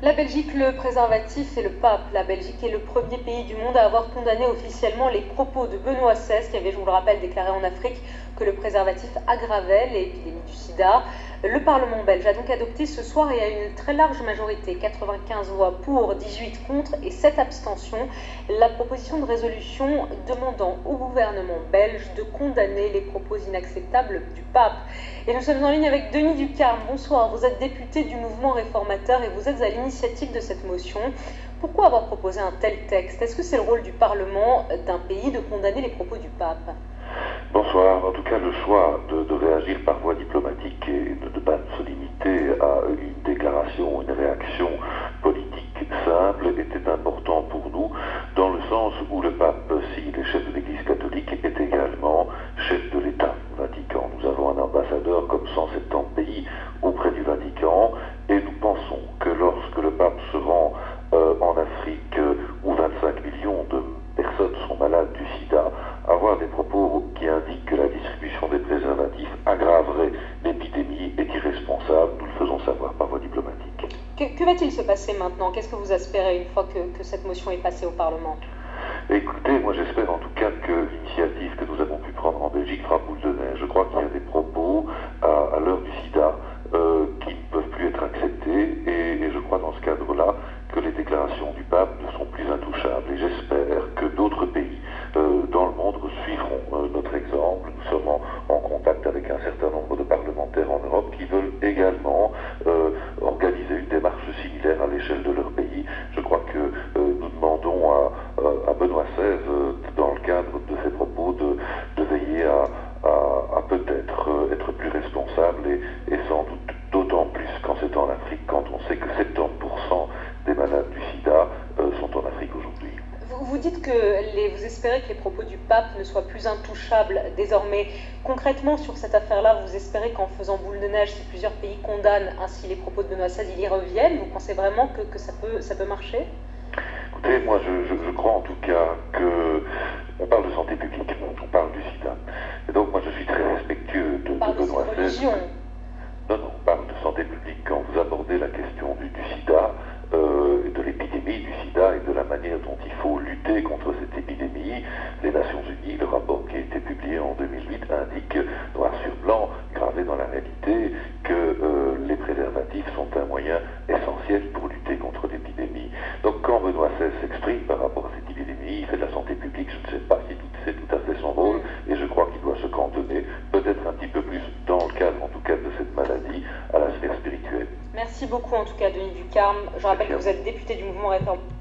La Belgique, le préservatif et le pape. La Belgique est le premier pays du monde à avoir condamné officiellement les propos de Benoît XVI, qui avait, je vous le rappelle, déclaré en Afrique que le préservatif aggravait l'épidémie du sida. Le Parlement belge a donc adopté ce soir et à une très large majorité, 95 voix pour, 18 contre et 7 abstentions, la proposition de résolution demandant au gouvernement belge de condamner les propos inacceptables du pape. Et nous sommes en ligne avec Denis Ducarme. Bonsoir, vous êtes député du mouvement réformateur et vous êtes à l'initiative de cette motion. Pourquoi avoir proposé un tel texte? Est-ce que c'est le rôle du Parlement d'un pays de condamner les propos du pape? Bonsoir. En tout cas, le choix de réagir par voie diplomatique et de ne pas se limiter à une déclaration, une réaction politique simple était important pour nous, dans le sens où le pape, s'il est chef de l'Église catholique, est également chef de l'État Vatican. Nous avons un ambassadeur comme 170 pays auprès du Vatican, et nous pensons que lorsque le pape se rend en Afrique, où 25 millions de personnes sont malades du sida, avoir des propos qui indiquent que la distribution des préservatifs aggraverait l'épidémie est irresponsable. Nous le faisons savoir par voie diplomatique. Que va-t-il se passer maintenant? Qu'est-ce que vous espérez une fois que cette motion est passée au Parlement? Écoutez, moi j'espère en tout cas que l'initiative que nous avons pu prendre en Belgique fera boule de neige. Je crois qu'il y a des propos à l'heure du sida qui ne peuvent plus être acceptés, et je crois dans ce cadre-là que les déclarations du pape ne sont plus intouchables. Et j'espère que d'autres pays dans le monde suivront notre exemple. Nous sommes en contact avec un certain nombre de parlementaires en Europe qui veulent également organiser une démarche similaire à l'échelle de leur pays. Je crois que nous demandons à Benoît XVI, dans le cadre de ses propos, de veiller à peut-être être plus responsable, et sans doute d'autant plus quand c'est en Afrique, quand on sait que 70% des malades du sida sont en Afrique aujourd'hui. Vous dites que vous espérez que les propos du pape ne soient plus intouchables désormais. Concrètement, sur cette affaire-là, vous espérez qu'en faisant boule de neige, si plusieurs pays condamnent ainsi les propos de Benoît XVI, ils y reviennent? Vous pensez vraiment que ça peut marcher? Écoutez, moi je crois en tout cas que on parle de santé publique, on parle du sida. Et donc moi je suis très respectueux de Benoît XVI. Non, on parle de santé publique. Quand vous abordez la question du sida, de l'épidémie du sida et de la manière dont il faut lutter contre cette épidémie, les Nations Unies, le rapport qui a été publié en 2008 indique noir sur blanc, gravé dans la réalité, que les préservatifs sont un moyen essentiel pour lutter contre l'épidémie. Donc quand Benoît XVI s'exprime par rapport à cette épidémie, il fait de la santé publique, je ne sais pas si c'est tout à fait son rôle, et je crois qu'il doit se cantonner, peut-être un petit peu plus dans le cadre en tout cas de cette maladie, à la sphère spirituelle. Merci beaucoup en tout cas Denis Ducarme. Je rappelle que vous êtes député du mouvement réformateur.